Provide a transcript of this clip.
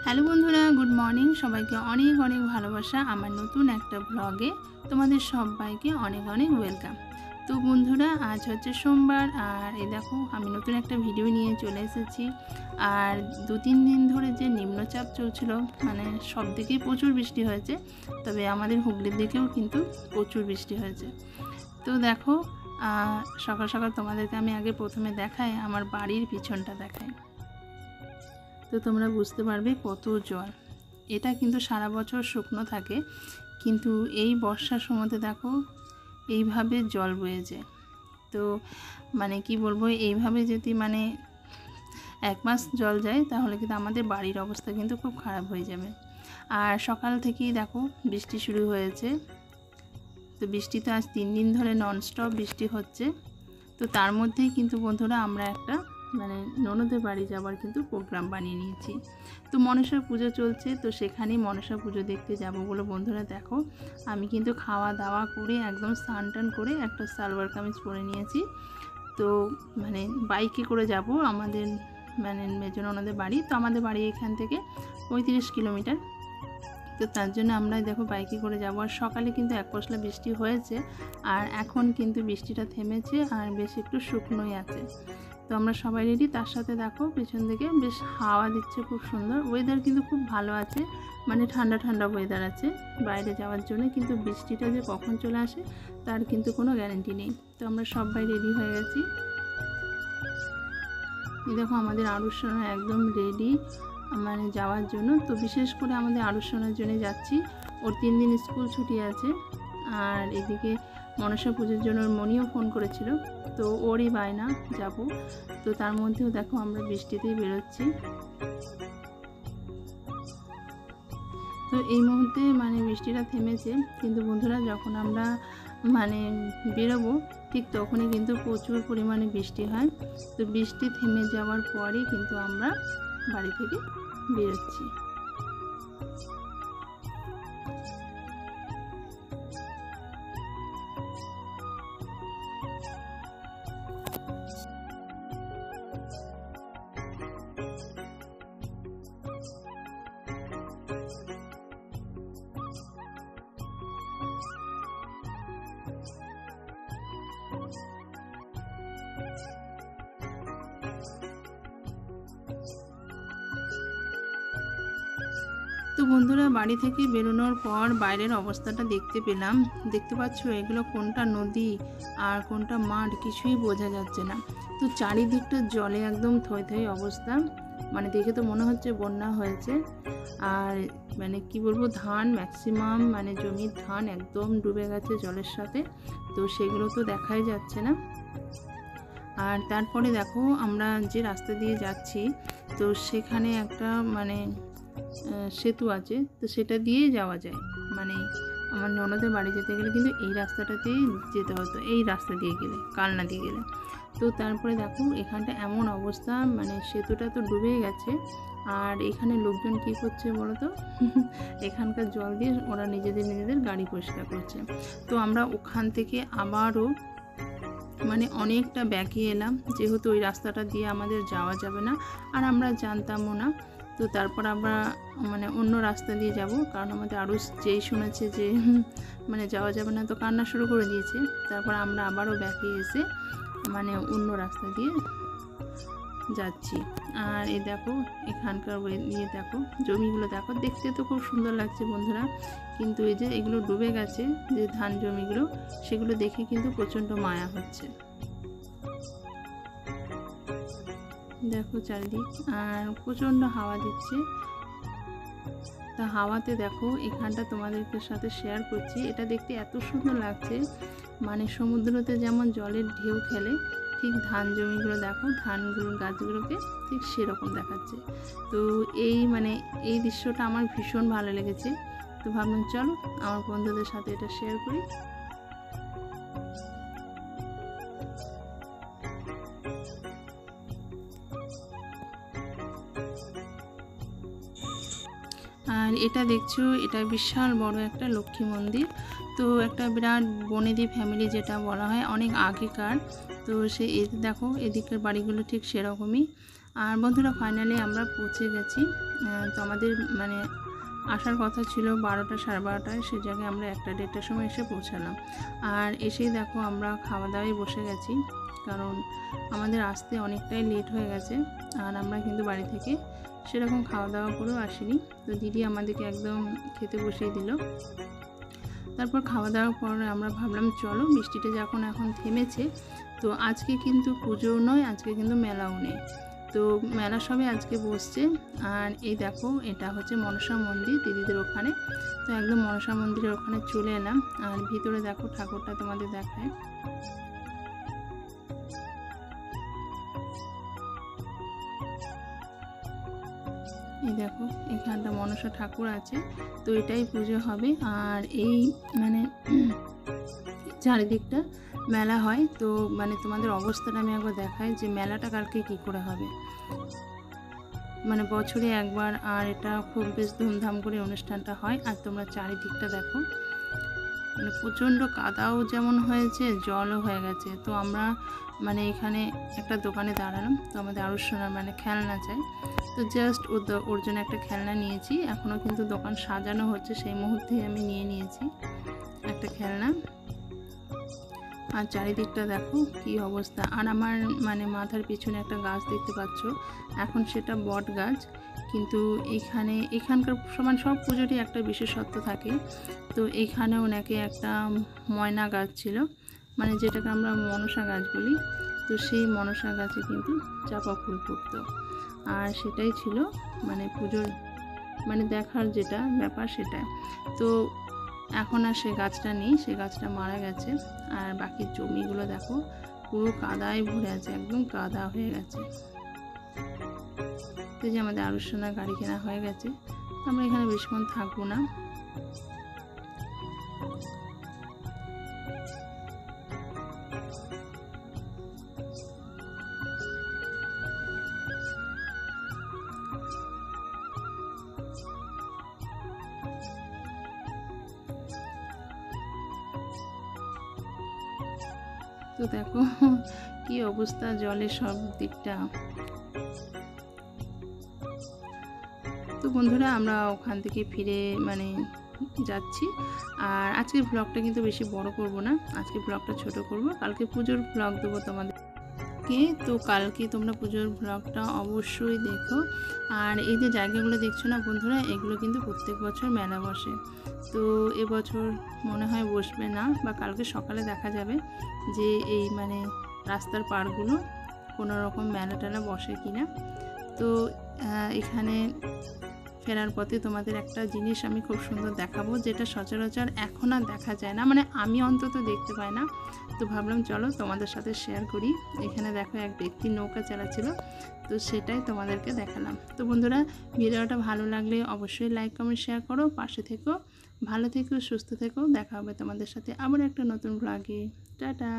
Hello বন্ধুরা, good morning. সবাইকে অনেক অনেক ভালোবাসা আমার নতুন একটা ব্লগে। তোমাদের সবাইকে অনেক অনেক ওয়েলকাম। তো বন্ধুরা, আজ হচ্ছে সোমবার, আর এই দেখো আমি নতুন একটা ভিডিও নিয়ে চলে এসেছি। আর 2-3 দিন ধরে যে নিম্নচাপ চলছিল, মানে সব দিকেই প্রচুর বৃষ্টি হয়েছে, তবে আমাদের হুগলির দিকেও কিন্তু প্রচুর বৃষ্টি হয়েছে। তো দেখো, সকাল সকাল তোমাদেরকে আমি আগে প্রথমে দেখাই, আমার বাড়ির পিছনটা দেখাই, তো তোমরা বুঝতে পারবে কত জল। এটা কিন্তু সারা বছর শুকনো থাকে, কিন্তু এই বর্ষার সময়তে দেখো এইভাবে জল বয়ে যায়। তো মানে কি বলবো, এইভাবে যদি মানে 1 মাস জল যায় তাহলে কিন্তু আমাদের বাড়ির অবস্থা কিন্তু খুব খারাপ হয়ে যাবে। আর সকাল থেকেই দেখো বৃষ্টি শুরু হয়েছে। তো বৃষ্টি তো আজ 3 দিন ধরে ননস্টপ বৃষ্টি হচ্ছে। তো তার মধ্যেই কিন্তু বন্ধুরা আমরা একটা মানে ননদের বাড়ি যাওয়ার কিন্তু প্রোগ্রাম বানিয়ে নিয়েছি। তো মনসা পুজো চলছে, তো সেখানেই মনসা পুজো দেখতে যাব বলে বন্ধুরা দেখো আমি কিন্তু খাওয়া দাওয়া করে একদম স্নান টান করে একটা সালোয়ার কামিজ পরে নিয়েছি। তো মানে বাইকে করে যাব আমাদের মানে মেজো ননদের বাড়ি। তো আমাদের বাড়ি এখান থেকে 35 কিলোমিটার। তো তার জন্য আমরা দেখো বাইকে করে যাবো। আর সকালে কিন্তু এক পশলা বৃষ্টি হয়েছে, আর এখন কিন্তু বৃষ্টিটা থেমেছে আর বেশ একটু শুকনোই আছে। তো আমরা সবাই রেডি। তার সাথে দেখো পেছন দিকে বেশ হাওয়া দিচ্ছে, খুব সুন্দর ওয়েদার, কিন্তু খুব ভালো আছে, মানে ঠান্ডা ঠান্ডা ওয়েদার আছে বাইরে যাওয়ার জন্য। কিন্তু বৃষ্টিটা যে কখন চলে আসে তার কিন্তু কোনো গ্যারান্টি নেই। তো আমরা সবাই রেডি হয়ে গেছি। এই দেখো আমাদের আরুষোনা একদম রেডি মানে যাওয়ার জন্য। তো বিশেষ করে আমাদের আরুষোনার জন্য যাচ্ছি, ওর 3 দিন স্কুল ছুটি আছে। আর এদিকে মনসা পুজোর জন্য ওর মনিও ফোন করেছিল, তো ওরই বায়না যাব। তো তার মধ্যেও দেখো আমরা বৃষ্টিতেই বেরোচ্ছি। তো এই মুহূর্তে মানে বৃষ্টিটা থেমেছে, কিন্তু বন্ধুরা যখন আমরা মানে বেরোবো ঠিক তখনই কিন্তু প্রচুর পরিমাণে বৃষ্টি হয়। তো বৃষ্টি থেমে যাওয়ার পরে কিন্তু আমরা বাড়ি থেকে বেরোচ্ছি। তো বন্ধুরা, বাড়ি থেকে বেরোনোর পর বাইরের অবস্থাটা দেখতে পাচ্ছ, এগুলো কোনটা নদী আর কোনটা মাঠ কিছুই বোঝা যাচ্ছে না। তো চারিদিকটা জলে একদম থই থই অবস্থা, মানে দেখে তো মনে হচ্ছে বন্যা হয়েছে। আর মানে কি বলবো, ধান ম্যাক্সিমাম মানে জমির ধান একদম ডুবে গেছে জলের সাথে, তো সেগুলো তো দেখাই যাচ্ছে না। আর তারপরে দেখো আমরা যে রাস্তা দিয়ে যাচ্ছি, তো সেখানে একটা মানে সেতু আছে, তো সেটা দিয়েই যাওয়া যায়। মানে আমার ননদের বাড়ি যেতে গেলে কিন্তু এই রাস্তাটাতেই যেতে হতো, এই রাস্তা দিয়ে গেলে, কালনা দিয়ে গেলে। তো তারপরে দেখো এখানটা এমন অবস্থা, মানে সেতুটা তো ডুবেই গেছে। আর এখানে লোকজন কী করছে বলো তো, এখানকার জল দিয়ে ওরা নিজেদের গাড়ি পরিষ্কার করছে। তো আমরা ওখান থেকে আবারও মানে অনেকটা ব্যাকে এলাম, যেহেতু ওই রাস্তাটা দিয়ে আমাদের যাওয়া যাবে না, আর আমরা জানতামও না। তো তারপর আমরা মানে অন্য রাস্তা দিয়ে যাব, কারণ আমাদের আরও যেই শুনেছে যে মানে যাওয়া যাবে না, তো কান্না শুরু করে দিয়েছে। তারপর আমরা আবারও ব্যাকে এসে মানে অন্য রাস্তা দিয়ে যাচ্ছি। আর এই দেখো এখানকার ইয়ে দেখো, জমিগুলো দেখো, দেখতে তো খুব সুন্দর লাগছে বন্ধুরা, কিন্তু এই যে এগুলো ডুবে গেছে যে ধান জমিগুলো, সেগুলো দেখে কিন্তু প্রচণ্ড মায়া হচ্ছে। দেখো চারিদিক, আর প্রচণ্ড হাওয়া দিচ্ছে। তা হাওয়াতে দেখো এখানটা তোমাদেরকে সাথে শেয়ার করছি, এটা দেখতে এত সুন্দর লাগছে, মানে সমুদ্রতে যেমন জলের ঢেউ খেলে, ঠিক ধান জমিগুলো দেখো, ধানগুলো গাছগুলোকে ঠিক সেরকম দেখাচ্ছে। তো এই মানে এই দৃশ্যটা আমার ভীষণ ভালো লেগেছে। তো ভাবলাম চলো আমার বন্ধুদের সাথে এটা শেয়ার করি। আর এটা দেখছো, এটা বিশাল বড় একটা লক্ষ্মী মন্দির। তো একটা বিরাট বনেদি ফ্যামিলি যেটা বলা হয়, অনেক আগেকার। তো এই দেখো এদিকের বাড়িগুলো ঠিক সেরকমই। আর বন্ধুরা ফাইনালি আমরা পৌঁছে গেছি। তো আমাদের মানে আসার কথা ছিল 12টা সাড়ে 12টায়, সে জায়গায় আমরা 1টা-1:30টার সময় এসে পৌঁছালাম। আর এসেই দেখো আমরা খাওয়া দাওয়ায় বসে গেছি, কারণ আমাদের আসতে অনেকটাই লেট হয়ে গেছে। আর আমরা কিন্তু বাড়ি থেকে সেরকম খাওয়া দাওয়া করেও আসিনি, তো দিদি আমাদেরকে একদম খেতে বসিয়ে দিল। তারপর খাওয়া দাওয়ার পরে আমরা ভাবলাম চলো, বৃষ্টিটা যখন এখন থেমেছে, তো আজকে কিন্তু পুজো নয়, আজকে কিন্তু মেলাও নেই, তো মেলা সবে আজকে বসছে। আর এই দেখো এটা হচ্ছে মনসা মন্দির দিদিদের ওখানে, তো একদম মনসা মন্দিরের ওখানে চলে এলাম। আর ভিতরে দেখো ঠাকুরটা তোমাদের দেখায়। এই দেখো এখানটা মনসা ঠাকুর আছে, তো এটাই পুজো হবে। আর এই মানে চারিদিকটা মেলা হয়, তো মানে তোমাদের অবস্থাটা আমি একবার দেখাই যে মেলাটা কালকে কি করে হবে। মানে বছরে একবার, আর এটা খুব বেশ ধুমধাম করে অনুষ্ঠানটা হয়। আর তোমরা চারিদিকটা দেখো, মানে প্রচণ্ড কাদাও যেমন হয়েছে, জলও হয়ে গেছে। তো আমরা মানে এখানে একটা দোকানে দাঁড়ালাম, তো আমাদের আরও সোনার মানে খেলনা চাই, তো জাস্ট ওর জন্য একটা খেলনা নিয়েছি। এখনও কিন্তু দোকান সাজানো হচ্ছে, সেই মুহূর্তেই আমি নিয়ে নিয়েছি একটা খেলনা। আর চারিদিকটা দেখো কি অবস্থা। আর আমার মানে মাথার পিছনে একটা গাছ দেখতে পাচ্ছ, এখন সেটা বট গাছ, কিন্তু এখানকার সমান সব পুজোরই একটা বিশেষত্ব থাকে। তো এইখানেও নাকি একটা ময়না গাছ ছিল, মানে যেটাকে আমরা মনসা গাছ বলি, তো সেই মনসা গাছে কিন্তু চাপা ফুল ফুটতো। আর সেটাই ছিল মানে পুজোর মানে দেখার যেটা ব্যাপার সেটা। তো এখন আর সে গাছটা নেই, সে গাছটা মারা গেছে। আর বাকি জমিগুলো দেখো পুরো কাদায় ভরে আছে, একদম কাদা হয়ে গেছে। তো যে আমাদের আরও সোনা গাড়ি কেনা হয়ে গেছে, আমরা এখানে বেশিক্ষণ থাকবো না। তো দেখো কি অবস্থা জলের সব দিকটা। তো বন্ধুরা আমরা ওখান থেকে ফিরে মানে যাচ্ছি। আর আজকের ব্লগটা কিন্তু বেশি বড় করব না, আজকে ব্লগটা ছোট করব, কালকে পুজোর ব্লগ দেবো তোমাদেরকে। তো কালকে তোমরা পুজোর ব্লগটা অবশ্যই দেখো। আর এই যে জায়গাগুলো দেখছো না বন্ধুরা, এগুলো কিন্তু প্রত্যেক বছর মেলা বসে, তো এবছর মনে হয় বসবে না, বা কালকে সকালে দেখা যাবে যে এই মানে রাস্তার পাড়গুলো কোনো রকম মেলা টেলা বসে কিনা। তো এখানে ফেরার পথে তোমাদের একটা জিনিস আমি খুব সুন্দর দেখাবো, যেটা সচরাচর এখন আর দেখা যায় না, মানে আমি অন্তত দেখতে পাই না। তো ভাবলাম চলো তোমাদের সাথে শেয়ার করি। এখানে দেখো এক ব্যক্তি নৌকা চালাচ্ছিল, তো সেটাই তোমাদেরকে দেখালাম। তো বন্ধুরা ভিডিওটা ভালো লাগলে অবশ্যই লাইক কমেন্ট শেয়ার করো, পাশে থেকো, ভালো থেকো, সুস্থ থেকো। দেখা হবে তোমাদের সাথে আবার একটা নতুন ব্লগে। টাটা।